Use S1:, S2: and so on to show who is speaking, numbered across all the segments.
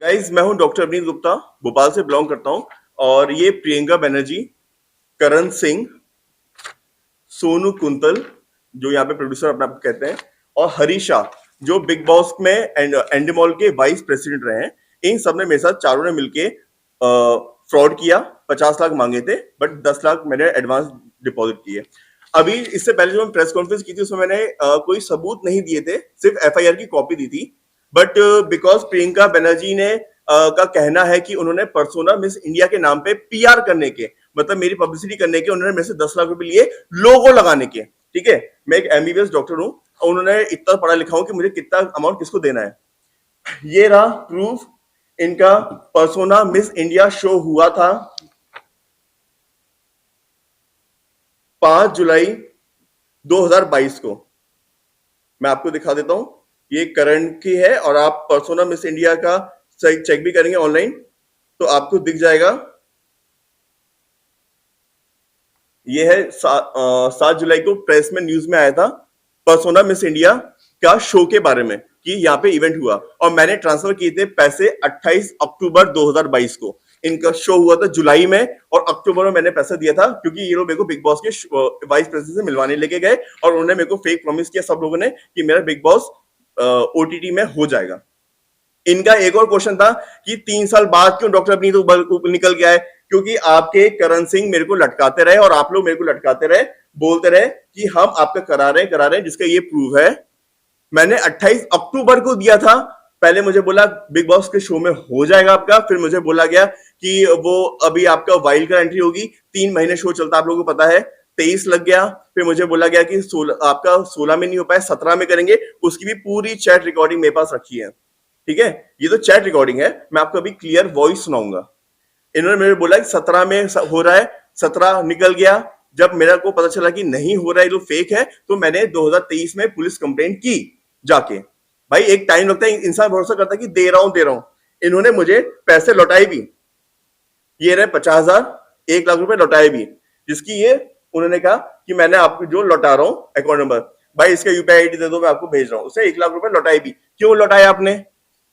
S1: Guys, मैं हूं doctor Avneet Gupta, Bhopal से बिलोंग करता हूं। और ये प्रियंका बनर्जी, करण सिंह, सोनू कुंतल, जो यहाँ पे प्रोड्यूसर अपना कहते हैं, और हरीशा, जो बिग बॉस में एंडमॉल के वाइस प्रेसिडेंट रहे हैं। इन सब ने मेरे साथ चारों ने मिलके फ्रॉड किया। 50 लाख मांगे थे, बट 10 लाख मैंने एडवांस डिपॉजिट किए। अभी इससे पहले जो मैं प्रेस कॉन्फ्रेंस की थी उसमें मैंने कोई सबूत नहीं दिए थे, सिर्फ एफआईआर की कॉपी दी थी। बट बिकॉज प्रियंका बनर्जी ने का कहना है कि उन्होंने पर्सोना मिस इंडिया के नाम पे पीआर करने के, मतलब मेरी पब्लिसिटी करने के, उन्होंने मेरे से 10 लाख रुपए लिए लोगो लगाने के। ठीक है, मैं एक एमबीबीएस डॉक्टर हूं और उन्होंने इतना पढ़ा लिखा हूं कि मुझे कितना अमाउंट किसको देना है। ये रहा प्रूफ। इनका पर्सोना मिस इंडिया शो हुआ था 5 जुलाई 2022 को। मैं आपको दिखा देता हूं, ये करण की है और आप पर्सोना मिस इंडिया का चेक भी करेंगे ऑनलाइन तो आपको दिख जाएगा। ये है 7 जुलाई को प्रेस में न्यूज में आया था पर्सोना मिस इंडिया का शो के बारे में कि यहाँ पे इवेंट हुआ, और मैंने ट्रांसफर किए थे पैसे 28 अक्टूबर 2022 को। इनका शो हुआ था जुलाई में और अक्टूबर में मैंने पैसा दिया था, क्योंकि ये लोग मेरे को बिग बॉस के वाइस प्रेसिडेंट से मिलवाने लेके गए और उन्होंने मेरे को फेक प्रॉमिस किया सब लोगों ने कि मेरा बिग बॉस ओटीटी में हो जाएगा। इनका एक और क्वेश्चन था कि 3 साल बाद क्यों डॉक्टर अवनीत निकल गया है, क्योंकि आपके करण सिंह मेरे को लटकाते रहे और आप लोग मेरे को लटकाते रहे, बोलते रहे कि हम आपका करा रहे हैं, जिसका ये प्रूफ है। मैंने 28 अक्टूबर को दिया था। पहले मुझे बोला बिग बॉस के शो में हो जाएगा आपका, फिर मुझे बोला गया कि वो अभी आपका वाइल्ड कार्ड एंट्री होगी, 3 महीने शो चलता, आप लोगों को पता है। 23 लग गया, फिर मुझे बोला गया कि आपका 16 में नहीं हो पाया, 17 में करेंगे। उसकी भी पूरी चैट रिकॉर्डिंग मेरे पास रखी है। ठीक है, ये तो चैट रिकॉर्डिंग है, मैं आपको अभी क्लियर वॉइस सुनाऊंगा। इन्होंने मेरे बोला कि 17 में हो रहा है, 17 निकल गया। जब मेरा को पता चला कि नहीं हो रहा है, ये लोग फेक है, तो मैंने 2023 में पुलिस कंप्लेंट की जाके। भाई एक टाइम लगता है, इंसान भरोसा करता है कि दे रहा हूं। इन्होंने मुझे पैसे लौटाए भी, ये रहे 50,000, 1 लाख रुपए लौटाए भी, जिसकी ये उन्होंने कहा कि मैंने आपको जो लौटा रहा हूं अकाउंट नंबर, भाई इसका यूपीआई आईडी दे दो, मैं आपको भेज रहा हूं। उसे 1 लाख रुपए लौटाए भी। क्यों लौटाए आपने?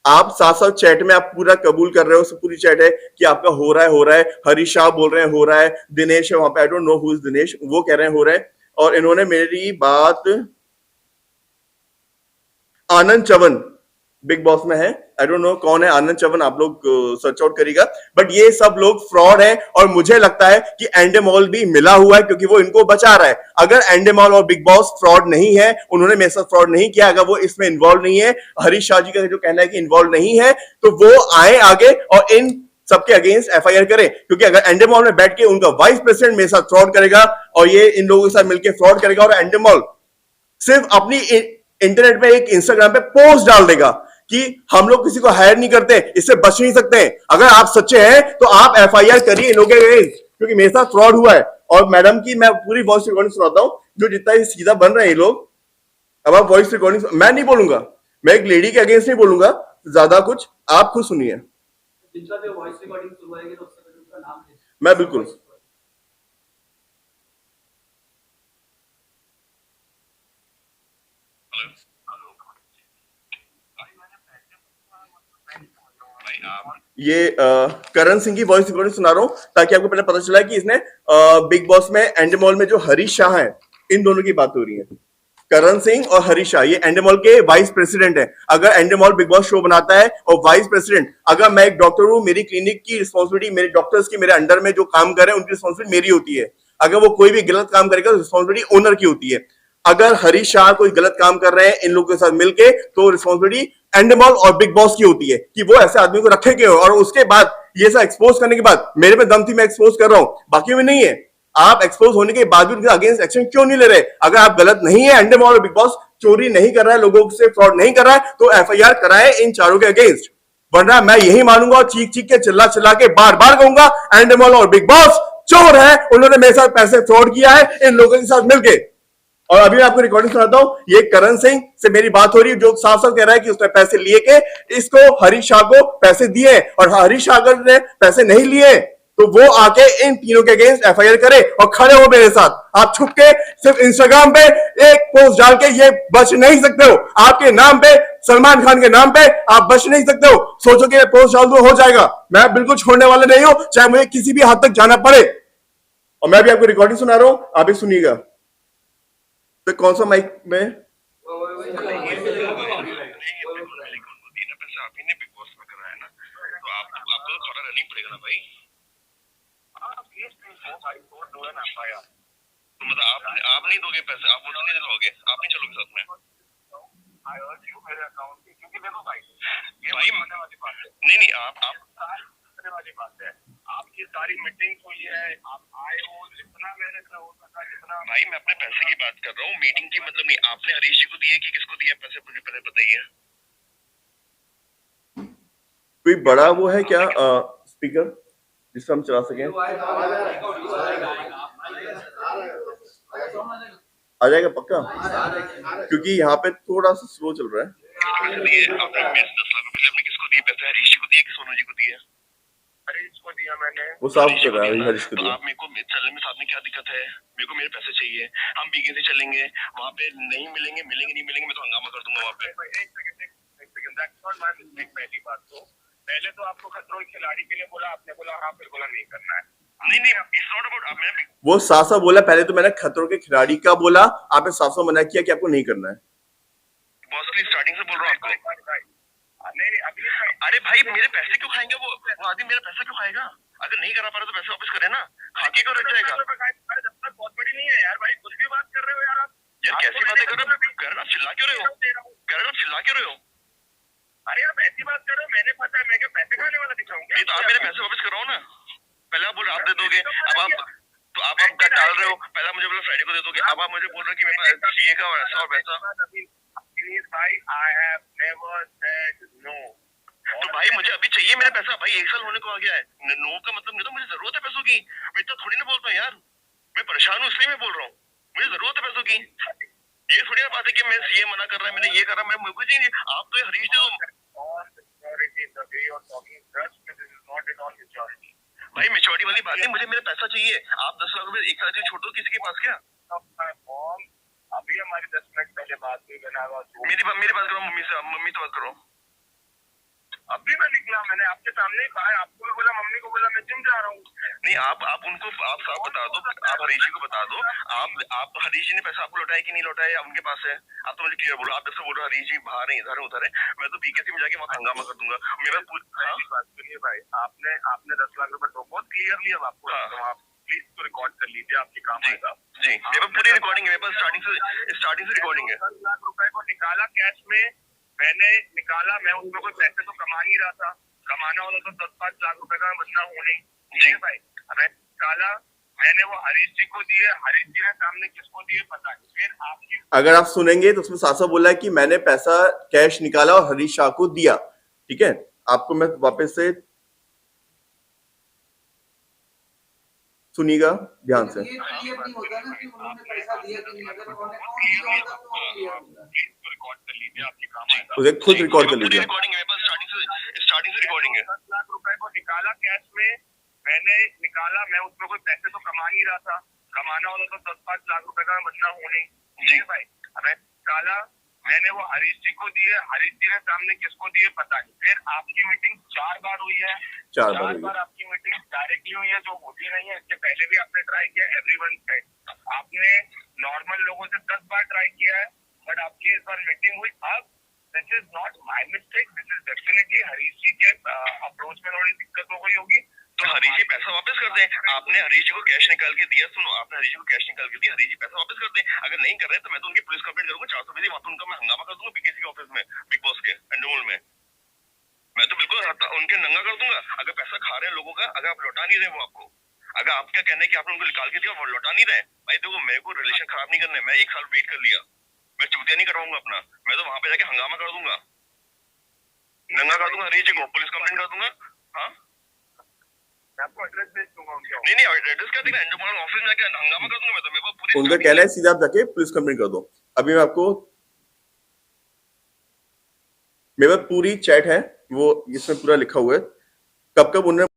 S1: आप साथ साथ चैट में आप पूरा कबूल कर रहे हो, पूरी चैट है कि आपका हो रहा है। हरीश शाह बोल रहे हैं हो रहा है, दिनेश है वहां पे, I don't know who is Dinesh, वो कह रहे हैं हो रहा है। और इन्होंने मेरी बात आनंद चवन, बिग बॉस में है, आई डोंट नो कौन है आनंद चवन, आप लोग सर्च आउट करिएगा। बट ये सब लोग फ्रॉड है और मुझे लगता है कि एंडेमॉल भी मिला हुआ है, क्योंकि वो इनको बचा रहा है। अगर एंडेमॉल और बिग बॉस फ्रॉड नहीं है, उन्होंने मेरे साथ फ्रॉड नहीं किया, अगर वो इसमें इन्वॉल्व नहीं है, हरीश शाह जी का जो कहना है कि इन्वॉल्व नहीं है, तो वो आए आगे और इन सबके अगेंस्ट एफआईआर करें। क्योंकि अगर एंडेमॉल में बैठ के उनका वाइस प्रेसिडेंट मेरे साथ फ्रॉड करेगा और ये इन लोगों के साथ मिलकर फ्रॉड करेगा, और एंडेमॉल सिर्फ अपनी इंटरनेट पे एक इंस्टाग्राम पे पोस्ट डाल देगा कि हम लोग किसी को हायर नहीं करते, इससे बच नहीं सकते। अगर आप सच्चे हैं तो आप एफआईआर करिए इन लोगों के, क्योंकि मेरे साथ फ्रॉड हुआ है। और मैडम की मैं पूरी वॉइस रिकॉर्डिंग सुनाता हूं, जो जितना ही सीधा बन रहे हैं ये लोग। अब आप वॉइस रिकॉर्डिंग, मैं नहीं बोलूंगा, मैं एक लेडी के अगेंस्ट नहीं बोलूंगा ज्यादा कुछ, आप खुद सुनिए। मैं बिल्कुल ये करण सिंह की वॉइस रिकॉर्डिंग सुना रहा हूं, ताकि आपको पहले पता चला कि इसने बिग बॉस में एंडेमॉल में जो हरीश शाह है, इन दोनों की बात हो रही है। करण सिंह और हरीश शाह ये एंडेमॉल के वाइस प्रेसिडेंट है। अगर एंडेमॉल बिग बॉस शो बनाता है और वाइस प्रेसिडेंट, अगर मैं एक डॉक्टर हूं, मेरी क्लिनिक की रिस्पॉन्सिबिलिटी मेरे डॉक्टर्स की, मेरे अंडर में जो काम कर रहे हैं उनकी रिस्पॉन्सिबिलिटी मेरी होती है। अगर वो कोई भी गलत काम करेगा तो रिस्पॉन्सिबिलिटी ओनर की होती है। अगर हरीश शाह कोई गलत काम कर रहे हैं इन लोगों के साथ मिलके, तो रिस्पॉन्सिबिलिटी एंडेमॉल और बिग बॉस की होती है कि वो ऐसे आदमी को रखे क्यों। और उसके बाद ये सब एक्सपोज करने के बाद, मेरे में दम थी, मैं एक्सपोज कर रहा हूं, बाकी में नहीं है। आप एक्सपोज होने के बाद भी उनके अगेंस्ट एक्शन क्यों नहीं ले रहे? अगर आप गलत नहीं है, एंडेमॉल और बिग बॉस चोरी नहीं कर रहा है, लोगों से फ्रॉड नहीं कर रहा है, तो एफआईआर कराए इन चारों के अगेंस्ट। वरना मैं यही मानूंगा और चीख चीख के चिल्ला चिल्ला के बार बार कहूंगा एंडेमॉल और बिग बॉस चोर है, उन्होंने मेरे साथ पैसे फ्रॉड किया है इन लोगों के साथ मिलकर। और अभी मैं आपको रिकॉर्डिंग सुनाता हूं, ये करण सिंह से मेरी बात हो रही है, जो साफ साफ कह रहा है कि उसने पैसे लिए के इसको हरीश शाह को पैसे दिए, और हरीश शाह ने पैसे नहीं लिए, तो वो आके इन तीनों के अगेंस्ट एफआईआर करे और खड़े हो मेरे साथ। आप छुप के सिर्फ इंस्टाग्राम पे एक पोस्ट डाल के ये बच नहीं सकते हो। आपके नाम पे सलमान खान के नाम पे आप बच नहीं सकते हो। सोचो कि पोस्ट डाल दो हो जाएगा, मैं बिल्कुल छोड़ने वाला नहीं हूं, चाहे मुझे किसी भी हद तक जाना पड़े। और मैं भी आपको रिकॉर्डिंग सुना रहा हूं, आप भी सुनिएगा। तो कौन सा माइक में?
S2: तो मतलब आप नहीं दोगे पैसे, आप मुझे नहीं दिलवाओगे, आप नहीं चलोगे साथ में? मेरे अकाउंट में क्योंकि देखो भाई होने वाली बात है। नहीं आप होने वाली बात है। आपकी सारी मीटिंग हुई है, आप आए हो, जितना मेरे से हो सका जितना। भाई मैं अपने पैसे की बात कर रहा हूँ, मीटिंग की मतलब नहीं। आपने हरीश जी को दिए कि किसको दिए पैसे, मुझे पहले बताइए।
S1: कोई बड़ा वो है क्या स्पीकर जिससे हम चला सकें? आ जाएगा पक्का, क्योंकि यहाँ पे थोड़ा सा स्लो चल रहा है।
S2: आपने 10 लाख रुपए आपने किसको दिए पैसे? हरीश जी को दिए कि सोनू जी को दिए? हरीश को दिया मैंने।
S1: वो साफ कर रहा है हरीश को
S2: तो
S1: दिया।
S2: आप मेरे को चलने में साथ में क्या दिक्कत है? मेरे को मेरे पैसे चाहिए, हम बीके से चलेंगे, वहाँ पे नहीं मिलेंगे, नहीं मिलेंगे, मैं तो हंगामा कर दूंगा वहाँ पे। एक second, that's not my mistake. पहली बात तो पहले तो आपको खतरों खिलाड़ी के लिए बोला, आपने बोला हाँ, फिर बोला नहीं करना है। नहीं इट्स नॉट अबाउट। मैंने
S1: वो साफ साफ बोला, पहले तो मैंने खतरों के खिलाड़ी का बोला, आपने साफ साफ मना किया कि आपको नहीं करना है।
S2: बॉस स्टार्टिंग से बोल रहा हूँ आपको। नहीं अभी अरे भाई मेरे पैसे क्यों खाएंगे वो आदमी? मेरा पैसा क्यों खाएगा? अगर नहीं करा पा रहा तो पैसे वापस करे ना, खाके क्यों रख जाएगा? जब तक बहुत बड़ी नहीं है यार भाई, कुछ भी बात कर रहे हो यार आप। यार कैसी बातें कर रहे हो? आप चिल्ला क्यों रहे हो? चिल्ला क्यों रहे हो? अरे आप ऐसी बात कर रहे हो, मैंने पता है मैं क्या पैसे खाने वाला दिखाऊंगा? नहीं तो आप मेरे पैसे वापस कराओ ना। पहले आप बोल रहे आप दे दोगे, अब आप तो आप टाल रहे हो। पहले मुझे बोला फ्राइडे को दे दोगे, अब आप मुझे बोल रहे हो कि मेरे पास चाहिए का ऐसा और वैसा। भाई I have never said no. तो भाई मुझे अभी चाहिए मेरे पैसा। भाई 1 साल होने को आ गया है, नो का मतलब नहीं। तो मुझे जरूरत है पैसों की, मैं इतना थोड़ी ना बोलता हूँ यार। मैं परेशान हूँ इसलिए मैं बोल रहा हूँ, मुझे जरूरत है पैसों की। ये थोड़ी ना बात है कि मैं ये मना कर रहा है, मैंने ये करा, मैं मुझे चाहिए। आप तो हरीश जी भाई मेच्योरिटी वाली बात नहीं, मुझे मेरा पैसा चाहिए। आप 10 लाख रुपए एक साथ छोड़ दो किसी के पास क्या? अभी हमारी 10 मिनट पहले बात हुई, मेरी बात करो मम्मी से, मम्मी से बात करो। अभी मैं निकला, मैंने आपके सामने कहा, आपको भी बोला, मम्मी को बोला, मैं जिम जा रहा हूँ। नहीं आप उनको आप साफ बता दो, आप हरीश जी को बता दो। आप हरीश जी ने पैसा आपको लौटाया कि नहीं लौटाया, उनके पास है? आप तो मुझे क्लियर बोलो। आप जैसे बोल रहे हरीश जी बाहर है, इधर है उधर है, मैं तो बीकेसी में जाके वहाँ हंगामा कर दूंगा। मेरा पूरी बात सुनिए भाई, आपने 10 लाख रुपए तो बहुत क्लियरली अब आपको आप प्लीज तो रिकॉर्ड कर लीजिए, आपके काम आएगा। जी मेरे पास पूरी रिकॉर्डिंग है, मेरे पास स्टार्टिंग से रिकॉर्डिंग है। 10 लाख रुपए को निकाला कैश में, मैंने निकाला, मैं उसमें कोई पैसे तो कमा नहीं रहा था। कमाना वाला तो 10-5 लाख रुपए का बंदा होने जी भाई। मैं निकाला, मैंने वो हरीश जी को दिए, हरीश जी ने सामने किसको दिए पता नहीं। फिर आपकी
S1: अगर आप सुनेंगे तो उसमें साफ साफ बोला है कि मैंने पैसा कैश निकाला और हरीश शाह को दिया। ठीक है, आपको मैं वापस से सुनिएगा ध्यान से। उसे खुद रिकॉर्ड कर लीजिए।
S2: स्टार्टिंग से रिकॉर्डिंग है। 10 लाख रुपए को निकाला कैश में, मैंने निकाला, मैं उसमें कोई पैसे तो कमा नहीं रहा था। कमाना वाला तो 10-5 लाख रुपए का बंदा होने जी भाई। मैं निकाला, मैंने वो हरीश जी को दिए, हरीश जी ने सामने किसको दिए पता नहीं। फिर आपकी मीटिंग 4 बार हुई है, 4 बार आपकी मीटिंग डायरेक्टली हुई है, जो होती नहीं है। इसके पहले भी आपने ट्राई किया, एवरीवन से आपने नॉर्मल लोगों से 10 बार ट्राई किया है, बट आपकी इस बार मीटिंग हुई। अब this is not my mistake, this is definitely Harish ji के अप्रोच में थोड़ी दिक्कत हो गई होगी। तो हरीश जी पैसा वापस कर दें। आपने हरीश जी को कैश निकाल के दिया, सुनो, आपने हरीश जी को कैश निकाल के दिया, हरीश जी पैसा वापस कर दें। अगर नहीं कर रहे तो मैं तो उनकी पुलिस कंप्लेंट करूंगा, 400 बजे वहां उनका मैं हंगामा कर दूंगा बीकेसी के ऑफिस में, बिग बॉस के एंडोमोल में। मैं तो बिल्कुल उनके नंगा कर दूंगा। अगर पैसा खा रहे हैं लोगों का, अगर आप लौटा नहीं रहे वो आपको, अगर आपका कहना है कि आपने उनको निकाल के दिया वो लौटा नहीं रहे, भाई देखो मेरे को रिलेशन खराब नहीं करना है। मैं 1 साल वेट कर लिया, मैं चूतिया नहीं करवाऊंगा अपना, मैं तो वहां पे जाके हंगामा कर दूंगा, नंगा कर दूंगा हरीश जी को, पुलिस कंप्लेंट कर दूंगा। हाँ आपको एड्रेस भेज दूंगा उनके। नहीं एड्रेस क्या देना, एंडोमोल ऑफिस में जाके हंगामा कर दूंगा मैं तो। मेरे पास पूरी
S1: उनका कहना है सीधा आप जाके पुलिस कंप्लेंट कर दो। अभी मैं आपको, मेरे पास पूरी चैट है, वो इसमें पूरा लिखा हुआ है कब कब उन्होंने